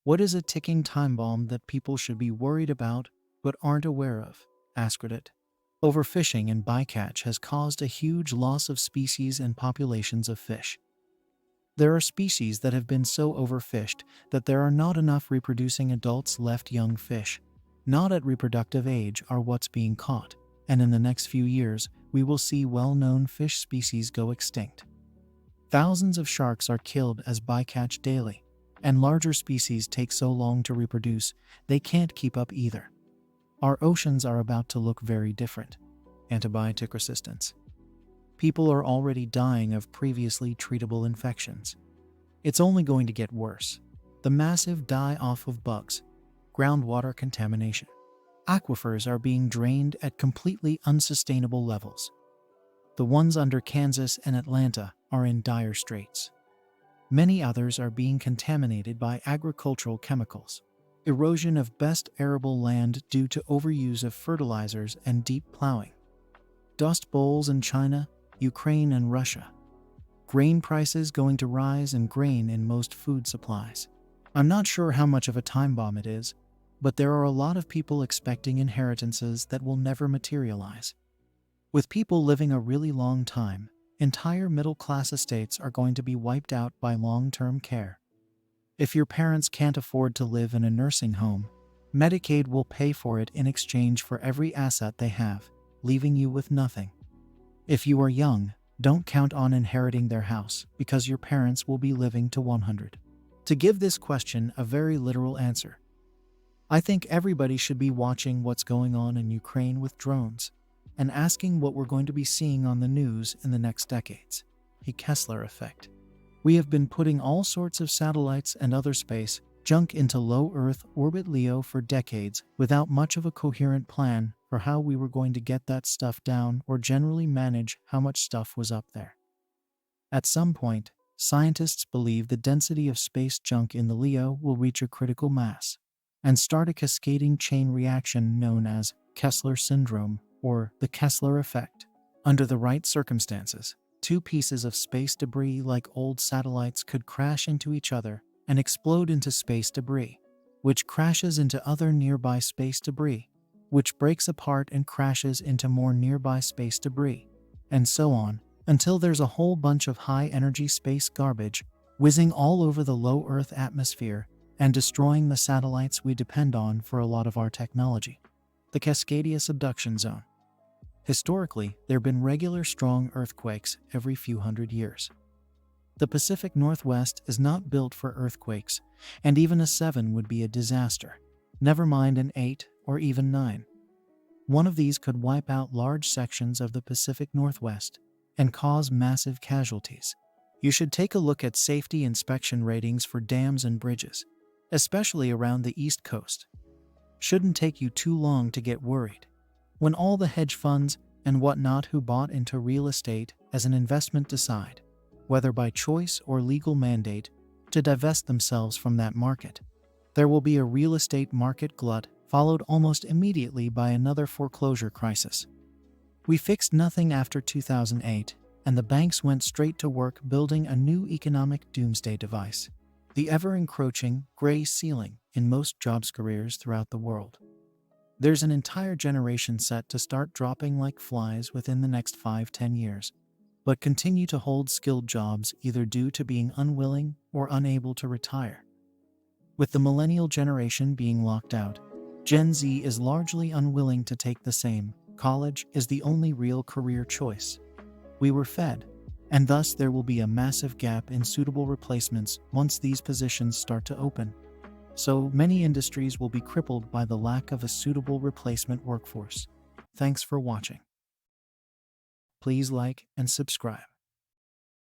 What is a ticking time bomb that people should be worried about but aren't aware of? AskReddit. Overfishing and bycatch has caused a huge loss of species and populations of fish. There are species that have been so overfished that there are not enough reproducing adults left. Young fish, not at reproductive age, are what's being caught, and in the next few years, we will see well-known fish species go extinct. Thousands of sharks are killed as bycatch daily, and larger species take so long to reproduce, they can't keep up either. Our oceans are about to look very different. Antibiotic resistance. People are already dying of previously treatable infections. It's only going to get worse. The massive die-off of bugs, groundwater contamination. Aquifers are being drained at completely unsustainable levels. The ones under Kansas and Atlanta are in dire straits. Many others are being contaminated by agricultural chemicals. Erosion of best arable land due to overuse of fertilizers and deep plowing. Dust bowls in China, Ukraine, and Russia. Grain prices going to rise and grain in most food supplies. I'm not sure how much of a time bomb it is, but there are a lot of people expecting inheritances that will never materialize. With people living a really long time, entire middle-class estates are going to be wiped out by long-term care. If your parents can't afford to live in a nursing home, Medicaid will pay for it in exchange for every asset they have, leaving you with nothing. If you are young, don't count on inheriting their house because your parents will be living to 100. To give this question a very literal answer, I think everybody should be watching what's going on in Ukraine with drones and asking what we're going to be seeing on the news in the next decades. The Kessler effect. We have been putting all sorts of satellites and other space junk into low Earth orbit LEO for decades without much of a coherent plan for how we were going to get that stuff down or generally manage how much stuff was up there. At some point, scientists believe the density of space junk in the LEO will reach a critical mass and start a cascading chain reaction known as Kessler syndrome or the Kessler effect. Under the right circumstances, two pieces of space debris like old satellites could crash into each other and explode into space debris, which crashes into other nearby space debris, which breaks apart and crashes into more nearby space debris, and so on, until there's a whole bunch of high-energy space garbage whizzing all over the low Earth atmosphere and destroying the satellites we depend on for a lot of our technology. The Cascadia subduction zone. Historically, there have been regular strong earthquakes every few hundred years. The Pacific Northwest is not built for earthquakes, and even a 7 would be a disaster, never mind an 8 or even 9. One of these could wipe out large sections of the Pacific Northwest and cause massive casualties. You should take a look at safety inspection ratings for dams and bridges, especially around the East Coast. Shouldn't take you too long to get worried. When all the hedge funds and whatnot who bought into real estate as an investment decide, whether by choice or legal mandate, to divest themselves from that market, there will be a real estate market glut followed almost immediately by another foreclosure crisis. We fixed nothing after 2008, and the banks went straight to work building a new economic doomsday device, the ever-encroaching gray ceiling in most jobs careers throughout the world. There's an entire generation set to start dropping like flies within the next 5-10 years, but continue to hold skilled jobs either due to being unwilling or unable to retire. With the millennial generation being locked out, Gen Z is largely unwilling to take the same. College is the only real career choice. We were fed, and thus there will be a massive gap in suitable replacements once these positions start to open. So many industries will be crippled by the lack of a suitable replacement workforce. Thanks for watching. Please like and subscribe.